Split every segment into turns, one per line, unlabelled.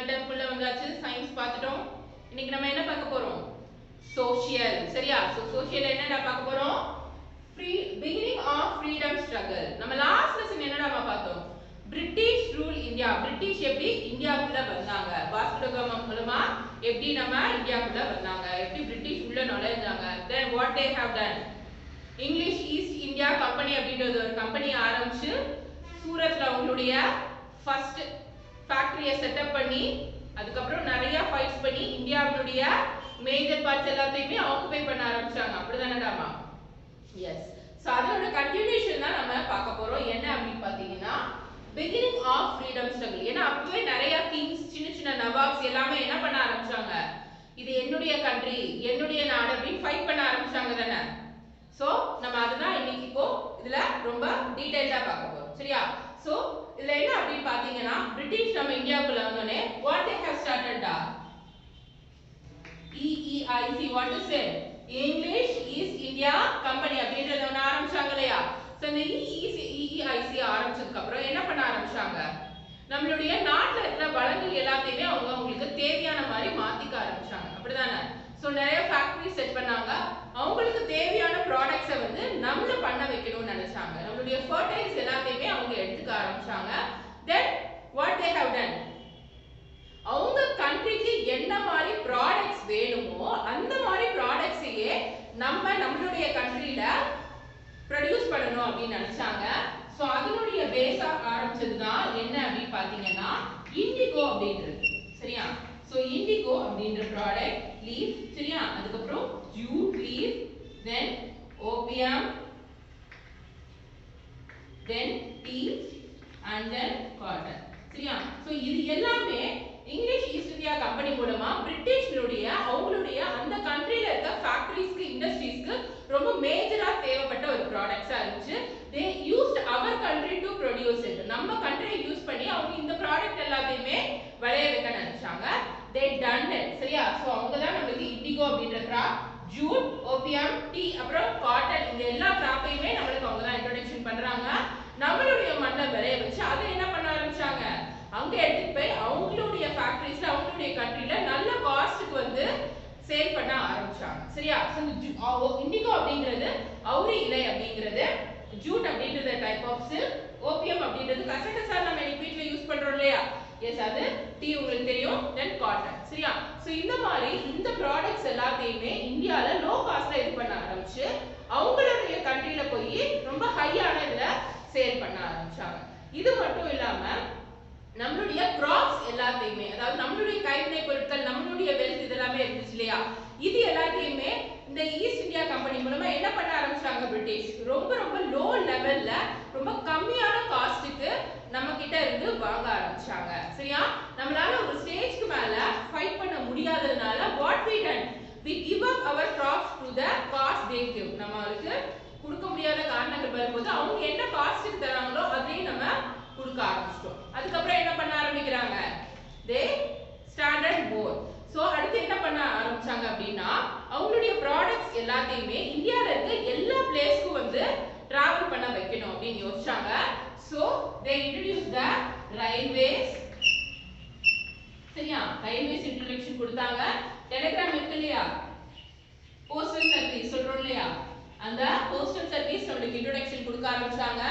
term குள்ள வந்தாச்சு science பார்த்துட்டோம் இன்னைக்கு நம்ம என்ன பார்க்க போறோம் சோஷியல் சரியா சோ சோஷியல் என்னடா பார்க்க போறோம் beginning of freedom struggle நம்ம லாஸ்ட் லெசன் என்னடா பார்த்தோம் பிரிட்டிஷ் ரூல் இந்தியா பிரிட்டிஷ் எப்படி இந்தியாக்குள்ள வந்தாங்க வாஸ்கோ ட காமா மூலமா எப்படி நம்ம இந்தியாக்குள்ள வந்தாங்க எப்படி பிரிட்டிஷ் உள்ள நுழைஞ்சாங்க then what they have done English East India Company அப்படின்றது ஒரு கம்பெனி ஆரம்பிச்சு சூரத்ல அவங்களுடைய ஃபர்ஸ்ட் ஃபேக்டரியை செட்டப் பண்ணி அதுக்கு அப்புறம் நிறைய ஃபைட்ஸ் பண்ணி இந்தியாவுடைய மேஜர் பார்ட்ஸ் எல்லாத்தையுமே ஆக்குபை பண்ண ஆரம்பிச்சாங்க அப்படிதானடாமா எஸ் சோ அதோட கண்டினியூஷன் தான் நம்ம பார்க்க போறோம் என்ன அப்படினு பாத்தீங்கன்னா beginning of freedom struggle ஏனா அப்பவே நிறைய கிங்ஸ் சின்ன சின்ன நவாப்ஸ் எல்லாமே என்ன பண்ண ஆரம்பிச்சாங்க இது என்னுடைய கண்ட்ரி என்னுடைய நாடு அப்படினு ஃபைட் பண்ண ஆரம்பிச்சாங்க தானே சோ நம்ம அதுதான் இன்னைக்கு இப்போ இதுல ரொம்ப டீடைலா பார்க்க போறோம் சரியா சோ இதுல என்ன அப்படினு பாத்தீங்கன்னா பிரிட்டிஷ் நம்ம இந்தியாவுக்குள்ள வந்தோனே what they have started EEIC what is it English East India Company அப்படிங்கறத ஒண்ணு ஆரம்பிச்சாங்க இல்லையா சோ இந்த EEIC ஆரம்பிச்சதுக்கு அப்புறம் என்ன பண்ண ஆரம்பிச்சாங்க நம்மளுடைய நாட்டுல இருக்கிற வளங்கள் எல்லாத்தையுமே அவங்களுக்கு தேவையான மாதிரி மாத்திக்க ஆரம்பிச்சாங்க அப்படிதானே சோ நிறைய ஃபேக்டரி செட் பண்ணாங்க அவங்களுக்கு தேவையான ப்ராடக்ட்ஸை வந்து நம்மள பண்ண வைக்கணும்னு நினைச்சாங்க நம்மளுடைய ஃபர்டைல்ஸ் எல்லாத்தையுமே அவங்க எடுத்துக்க ஆரம்பிச்சாங்க then what they have done அவங்க கண்ட்ரிக்கு என்ன மாதிரி ப்ராடக்ட்ஸ் வேணுமோ அந்த மாதிரி ப்ராடக்ட்ஸையே நம்மளுடைய கண்ட்ரியில ப்ரொடியூஸ் பண்ணணும் அப்படின்னு நினைச்சாங்க சோ அதனுடைய பேஸா ஆரம்பிச்சதுதான் என்ன அப்படின்னு பாத்தீங்கன்னா இண்டிகோ அப்படின்றது சரியா சோ இண்டிகோ அப்படின்ற ப்ராடக்ட் லீஃப் சரியா அதுக்கப்புறம் jute leaf then opium then tea and then cotton சரியா சோ இது எல்லாமே இங்கிலீஷ் ஈஸ்ட் இந்தியா கம்பெனி மூலமா பிரிட்டிஷ்னுடைய அவங்களுடைய அந்த கண்ட்ரியில இருக்க ஃபேக்டரிஸ்க்கு இண்டஸ்ட்ரீஸ்க்கு ரொம்ப மேஜரா தேவைப்பட்ட ஒரு ப்ராடக்ட்ஸா இருந்துச்சு they used our country to produce it நம்ம கண்ட்ரியை யூஸ் பண்ணி அவங்க இந்த ப்ராடக்ட் எல்லாத்தையுமே விளைய வைக்க நினைச்சாங்க they done it சரியா சோ அவங்க தான் நமக்கு இண்டிகோ அப்படின்ற கிராப் ஜூட் ஓபியம் டீ அப்புறம் காட்டன் இந்த எல்லா கிராப்பையுமே நமக்கு அவங்க தான் இன்ட்ரோடக்ஷன் பண்றாங்க நம்மளுடைய மண்ணை விளைய வச்சு அதை என்ன பண்ண ஆரம்பிச்சாங்க அங்க எடுத்துட்டு போய் அவங்களுடைய ஃபேக்டரிஸ்ல அவங்களுடைய கண்ட்ரில நல்ல காஸ்ட்க்கு வந்து சேல் பண்ண ஆரம்பிச்சாங்க சரியா இண்டிகோ அப்படிங்கிறது அவுரி இலை அப்படிங்கிறது ஜூட் அப்படிங்கிறது டைப் ஆஃப் சில்க் ஓபியம் அப்படிங்கிறது கசகசா நம்ம வீட்ல யூஸ் பண்றோம் இல்லையா எஸ் அது டீ உங்களுக்கு தெரியும் தென் காட்டன் சரியா சோ இந்த மாதிரி இந்த ப்ராடக்ட்ஸ் எல்லாத்தையுமே இந்தியால லோ காஸ்ட்ல இது பண்ண ஆரம்பிச்சு அவங்களுடைய கண்ட்ரில போய் ரொம்ப ஹையான இதுல சேல் பண்ண ஆரம்பிச்சாங்க இது மட்டும் இல்லாம நம்மளுடைய கிராப்ஸ் எல்லாத்தையுமே அதாவது நம்மளுடைய கைவினை பொருட்கள் நம்மளுடைய வெல்த் இதெல்லாமே இருந்துச்சு இல்லையா இது எல்லாத்தையுமே இந்த ஈஸ்ட் இந்தியா கம்பெனி மூலமா என்ன பண்ண ஆரம்பிச்சாங்க பிரிட்டிஷ் ரொம்ப ரொம்ப லோ லெவல்ல ரொம்ப கம்மியான காஸ்ட்டுக்கு நம்ம கிட்ட இருந்து வாங்க ஆரம்பிச்சாங்க சரியா நம்மளால ஒரு ஸ்டேஜ்க்கு மேல ஃபைட் பண்ண முடியாததுனால what we done we give up our crops to the cost they give நம்மளுக்கு கொடுக்க முடியாத காரணங்கள் வரும்போது அவங்க என்ன காஸ்ட்டுக்கு தராங்களோ அதையும் நம்ம கொடுக்க ஆரம்பிச்சிட்டோம் அதுக்கு அப்புறம் என்ன பண்ண ஆரம்பிக்கிறாங்க they started more சோ அடுத்து என்ன பண்ண ஆரம்பிச்சாங்க அப்படினா அவங்களுடைய ப்ராடக்ட்ஸ் எல்லாத்தையுமே இந்தியால இருக்க எல்லா பிளேஸ்க்கு வந்து டிராவல் பண்ண வைக்கணும் அப்படினு யோசிச்சாங்க so they introduced the railways சரியா railways இன்ட்ரோடக்ஷன் கொடுத்தாங்க டெலிகிராம் இருக்கு இல்லையா போஸ்டல் சர்வீஸ் சொல்றோம் இல்லையா அந்த போஸ்டல் சர்வீஸ் நமக்கு இன்ட்ரோடக்ஷன் கொடுக்க ஆரம்பிச்சாங்க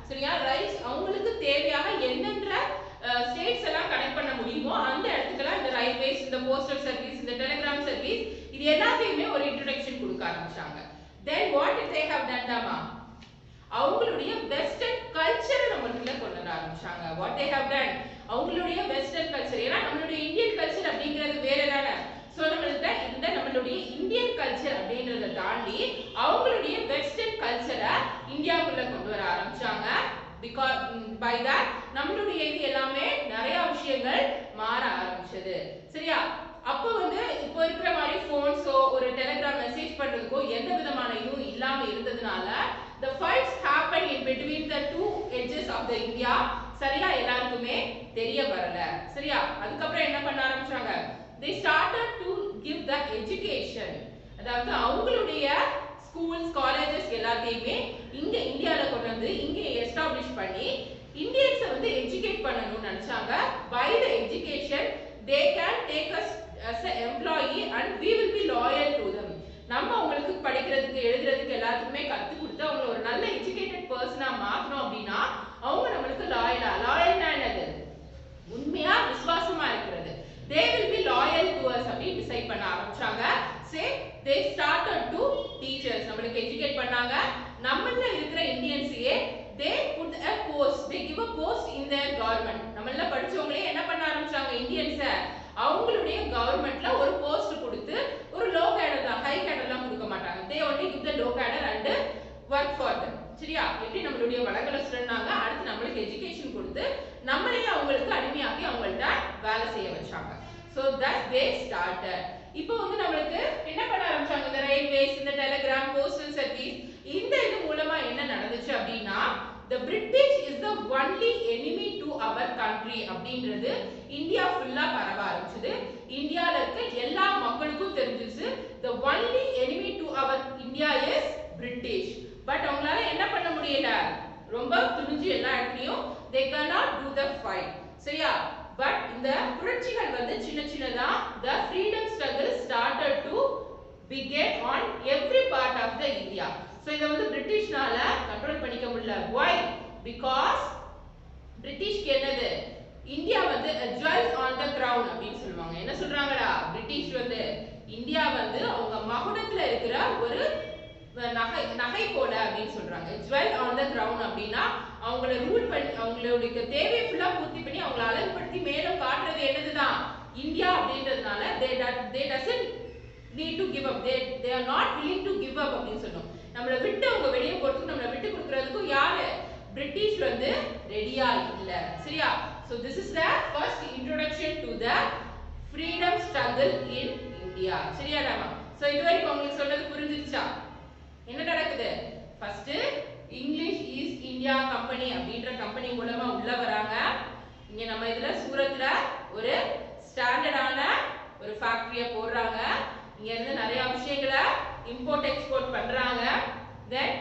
சரியா ரைட்ஸ் அவங்களுக்கு தேவையான என்னென்ன ஸ்டேட்ஸ் எல்லாம் கனெக்ட் பண்ண முடியுமோ அந்த இடத்துக்குலாம் இந்த ரயில்வேஸ் இந்த போஸ்டல் சர்வீஸ் இந்த டெலிகிராம் சர்வீஸ் இது எல்லாத்தையுமே ஒரு இன்ட்ரோடக்ஷன் கொடுக்க ஆரம்பிச்சாங்க then what did they have done தாமா அவங்களுடைய வெஸ்டர்ன் கல்ச்சரை நமக்குள்ள கொண்டு வர ஆரம்பிச்சாங்க what they have done அவங்களுடைய வெஸ்டர்ன் கல்ச்சர் ஏன்னா நம்மளுடைய இந்தியன் கல்ச்சர் அப்படிங்கிறது வேற தானே சோ நம்மளுடைய இந்தியன் கல்ச்சர் அப்படிங்கறத தாண்டி அவங்களுடைய வெஸ்டர்ன் கல்ச்சரை இந்தியாவுக்குள்ள கொண்டு வர ஆரம்பிச்சாங்க because by that நம்மளுடைய இது எல்லாமே நிறைய விஷயங்கள் மாற ஆரம்பிச்சது சரியா அப்போ வந்து இப்போ இருக்கிற மாதிரி ஃபோன்ஸோ ஒரு டெலிகிராம் மெசேஜ் பண்றதுக்கோ எந்த விதமான இதுவும் இல்லாம இருந்ததுனால the fights happen in between the two edges of the India சரியா எல்லாருக்குமே தெரிய வரல சரியா அதுக்கு அப்புறம் என்ன பண்ண ஆரம்பிச்சாங்க they started to give the education அதாவது அவங்களுடைய ஸ்கூல்ஸ் காலேजेस எல்லாத்தையுமே இங்க இந்தியால கொண்டு வந்து இங்க எஸ்டாப்லிஷ் பண்ணி இந்தியன்ஸ் வந்து எஜுகேட் பண்ணனும்னு நினைச்சாங்க by the education an employee and we will be loyal to them. நம்ம உங்களுக்கு படிக்கிறதுக்கு எழுதுறதுக்கு எல்லாத்துக்குமே கத்து கொடுத்து அவங்களை ஒரு நல்ல எஜுகேட்டட் பர்சனா மாத்தணும் அப்படின்னா அவங்க நம்மளுக்கு லாயல்னா என்னது? உண்மையா விசுவாசமா இருக்கிறது. they will be loyal to us அப்படி டிசைட் பண்ண ஆரம்பிச்சாங்க. say they started to teach us, நம்மளுக்கு எஜுகேட் பண்ணாங்க. நம்மள இருக்கிற இந்தியன்ஸையே they put a post, they give a post in their government. நம்மள படிச்சவங்களே என்ன பண்ண ஆரம்பிச்சாங்க? இந்தியன்ஸ அவங்களுடைய கவர்மெண்ட்ல ஒரு போஸ்ட் கொடுத்து ஒரு லோ கேடர் தான், ஹை கேடர்லாம் கொடுக்க மாட்டாங்க. they only give the low cadre and work for them. சரியா? எப்படி நம்மளுடைய வளங்களை சுரண்டாங்க, அடுத்து நம்மளுக்கு எஜுகேஷன் கொடுத்து நம்மளையே அவங்களுக்கு அடிமையாக்கி அவங்கள்ட்ட வேலை செய்ய வச்சாங்க. so that they started. இப்போ வந்து நம்மளுக்கு என்ன பண்ண ஆரம்பிச்சாங்க? இந்த ரயில்வேஸ், இந்த டெலிகிராம், போஸ்டல் சர்வீஸ், இந்த இது மூலமா என்ன நடந்துச்சு அப்படின்னா the British is the only enemy to our country அப்படின்றது இந்தியா ஃபுல்லா பரவ ஆரம்பிச்சது. இந்தியால இருக்க எல்லா மக்களுக்கும் தெரிஞ்சிச்சு the only enemy to our India is British. But அவங்களால என்ன பண்ண முடியல? ரொம்ப துணிஞ்சு எல்லா இடத்துலயும் they cannot do the fight. சரியா? பட் இந்த புரட்சிகள் வந்து சின்ன சின்னதா the freedom struggle started to begin on every part of the India. So இத வந்து பிரிட்டிஷ்னால கண்ட்ரோல் பண்ணிக்க முடியல. why? because பிரிட்டிஷ்க்கு என்னது? இந்தியா வந்து a jewel on the crown அப்படினு சொல்வாங்க. என்ன சொல்றாங்கடா? பிரிட்டிஷ் வந்து இந்தியா வந்து அவங்க மகுடத்துல இருக்கிற ஒரு நகை போல அப்படினு சொல்றாங்க. jewel on the crown அப்படினா அவங்கள ரூல் பண்ணி அவங்களுடைய தேவையை ஃபுல்லா பூர்த்தி பண்ணி அவங்கள அழகுபடுத்தி மேலும் காட்டுறது என்னதுதான்? இந்தியா அப்படின்றதுனால they doesn't need to give up, they are not willing to give up அப்படினு சொன்னோம். நம்மள விட்டு அவங்க வெளிய போறதுக்கு நம்மள விட்டு கொடுக்கிறதுக்கு யாரு? பிரிட்டிஷ் வந்து ரெடியா இல்ல. சரியா? so this is the first introduction to the freedom struggle in India. சரியா ராமா? so இதுவரைக்கும் உங்களுக்கு சொன்னது புரிஞ்சிருச்சா? என்ன நடக்குது? First English East India Company அப்படின்ற கம்பெனி மூலமா உள்ள வராங்க. இங்க நம்ம இதுல சூரத்ல ஒரு ஸ்டாண்டர்டான ஒரு ஃபேக்டரியை போடுறாங்க. இங்க இருந்து நிறைய விஷயங்களை இம்போர்ட் எக்ஸ்போர்ட் பண்றாங்க. தென்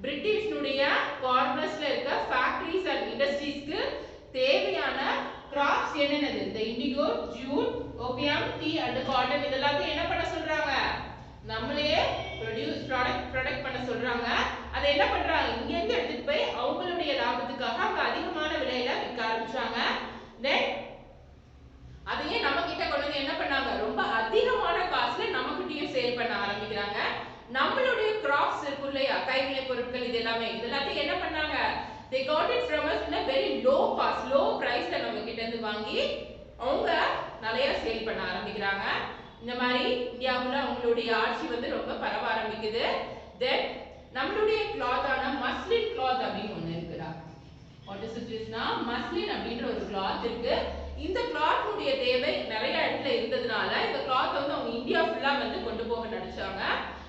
பிரிட்டிஷ்னுடைய கார்னர்ஸ்ல இருக்க ஃபேக்டரிஸ் அண்ட் இண்டஸ்ட்ரீஸ்க்கு தேவையான கிராப்ஸ் என்னென்னது? இந்த indigo, jute, opium, tea and cotton இதெல்லாம் என்ன பண்ண சொல்றாங்க? நம்மளே ப்ரொடக்ட் பண்ண சொல்றாங்க. அதை என்ன பண்றாங்க? இங்க இருந்து எடுத்துட்டு போய் அவங்களுடைய லாபத்துக்காக அங்க அதிகமான விலையில விற்க ஆரம்பிச்சாங்க. தென் அதையே நம்ம கிட்ட கொண்டு வந்து என்ன பண்ணாங்க? ரொம்ப அதிகமான காசுல நமக்கிட்டயும் சேல் பண்ண ஆரம்பிக்கிறாங்க. நம்மளுடைய கிராப்ஸ் இருக்கு இல்லையா, கைவினை பொருட்கள் இது எல்லாத்தையும் என்ன பண்ணாங்க? they got it from us in a very low cost, low priceல நம்ம கிட்ட இருந்து வாங்கி அவங்க நிறைய சேல் பண்ண ஆரம்பிக்கிறாங்க. இந்த மாதிரி இந்தியாவுல அவங்களுடைய ஆட்சி வந்து ரொம்ப பரவ ஆரம்பிக்குது. தென் நம்மளுடைய கிளாத்தான மஸ்லின் கிளாத் அப்படின்னு ஒண்ணு இருக்குடா. வாட் இஸ் இட் இஸ்னா மஸ்லின் அப்படின்ற ஒரு கிளாத் இருக்கு. இந்த கிளாத்னுடைய தேவை நிறைய இடத்துல இருந்ததுனால இந்த கிளாத் வந்து அவங்க இந்தியா ஃபுல்லா வந்து கொண்டு போக நினைச்சாங்க.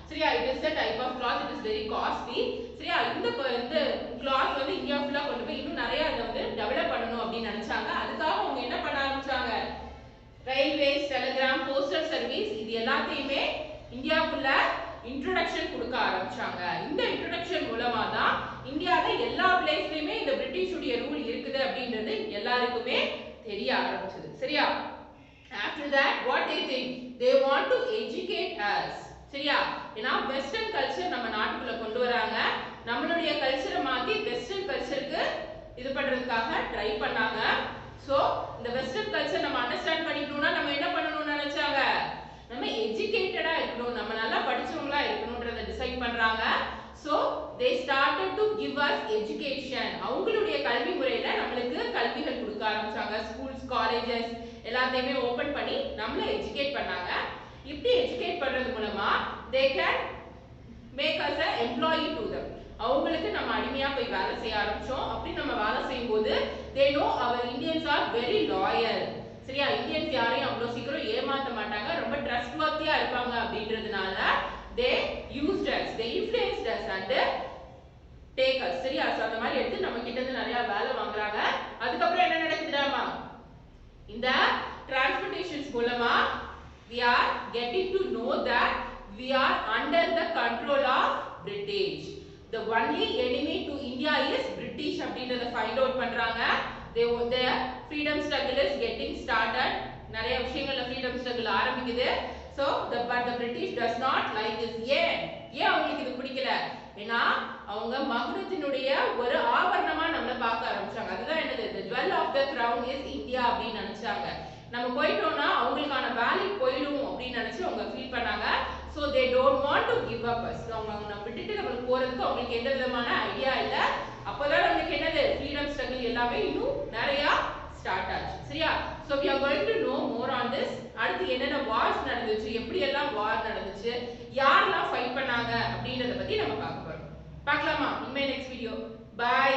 சரியா? it is a type of cloth, it is very costly. சரியா? இந்த கிளாத் வந்து இந்தியா ஃபுல்லா கொண்டு போய் இன்னும் நிறைய அதை வந்து டெவலப் பண்ணணும் அப்படின்னு நினைச்சாங்க. அதுக்காக அவங்க என்ன பண்ண ஆரம்பிச்சாங்க? ரயில்வேஸ், டெலிகிராம், போஸ்டல் சர்வீஸ் இது எல்லாத்தையுமே இந்தியாவுக்குள்ள இன்ட்ரோடக்ஷன் கொடுக்க ஆரம்பிச்சாங்க. இந்த இன்ட்ரோடக்ஷன் மூலமா தான் இந்தியால எல்லா பிளேஸ்லயுமே இந்த பிரிட்டிஷுடைய ரூல் இருக்குது அப்படின்றது எல்லாருக்குமே தெரிய ஆரம்பிச்சது. சரியா? after that what they think? they want to educate us. சரியா? ஏன்னா வெஸ்டர்ன் கல்ச்சர் நம்ம நாட்டுக்குள்ள கொண்டு வராங்க. நம்மளுடைய கல்ச்சரை மாத்தி வெஸ்டர்ன் கல்ச்சருக்கு இது பண்றதுக்காக ட்ரை பண்ணாங்க. சோ இந்த வெஸ்டர்ன் கல்ச்சர் நம்ம அண்டர்ஸ்டாண்ட் பண்ணிக்கணும்னா நம்ம என்ன பண்ணணும்னு நினைச்சாங்க? நம்ம எஜுகேட்டடா இருக்கணும், நம்ம நல்லா படிச்சவங்களா இருக்கணும்ன்றத டிசைட் பண்றாங்க. so they started to give us education. அவங்களுடைய கல்வி முறையில நம்மளுக்கு கல்விகள் கொடுக்க ஆரம்பிச்சாங்க. ஸ்கூல்ஸ், காலேजेस எல்லாத்தையுமே ஓபன் பண்ணி நம்மள எஜுகேட் பண்ணாங்க. இப்படி எஜுகேட் பண்றது மூலமா they can make us a employee to them. அவங்களுக்கு நம்ம அடிமையா போய் வேலை செய்ய ஆரம்பிச்சோம். அப்படி நம்ம வேலை செய்யும்போது they know our Indians are very loyal. சரியா? இந்தியன்ஸ் யாரையும் அவ்வளவு சீக்கிரம் ஏமாத்த மாட்டாங்க, ரொம்ப ட்ரஸ்ட்வர்த்தியா இருப்பாங்க அப்படின்றதுனால they used us, they influenced us and take us. சரியா? சோ அந்த மாதிரி எடுத்து நம்ம கிட்ட இருந்து நிறைய வேலை வாங்குறாங்க. அதுக்கப்புறம் என்ன நடக்குதுடாமா? இந்த டிரான்ஸ்போர்ட்டேஷன்ஸ் மூலமா we are getting to know that we are under the control of British. The only enemy to India is British அப்படின்றத find out பண்றாங்க. their freedom struggle is getting started. நிறைய விஷயங்கள்ல ஃப்ரீடம் ஸ்ட்ரகிள் ஆரம்பிக்குது. So but the British does not like this. ஏன் அவங்களுக்கு இது பிடிக்கல? ஏன்னா அவங்க மகுடத்தினுடைய ஒரு ஆபரணமா நம்மள பார்க்க ஆரம்பிச்சாங்க. அதுதான் என்னது? The jewel of the crown is India அப்படின்னு நினைச்சாங்க. நம்ம போயிட்டோம்னா அவங்களுக்கான வேல்யூ போயிடும் அப்படின்னு நினைச்சு அவங்க ஃபீல் பண்ணாங்க. So they don't want to give up us. அவங்க நம்ம விட்டுட்டு நம்மளுக்கு போறதுக்கு அவங்களுக்கு எந்த விதமான ஐடியா இல்ல. அப்பதான் நமக்கு என்னது ஃப்ரீடம் ஸ்ட்ரகிள் எல்லாமே இன்னும் நிறைய ஸ்டார்ட் ஆச்சு. சரியா? So we are going to know more on this. அடுத்து என்னென்ன வார்ஸ் நடந்துச்சு, எப்படி எல்லாம் வார் நடந்துச்சு, யாரெல்லாம் ஃபைட் பண்ணாங்க அப்படின்றத பத்தி நம்ம பார்க்க போறோம். பார்க்கலாமா? இனிமே நெக்ஸ்ட் வீடியோ. பை.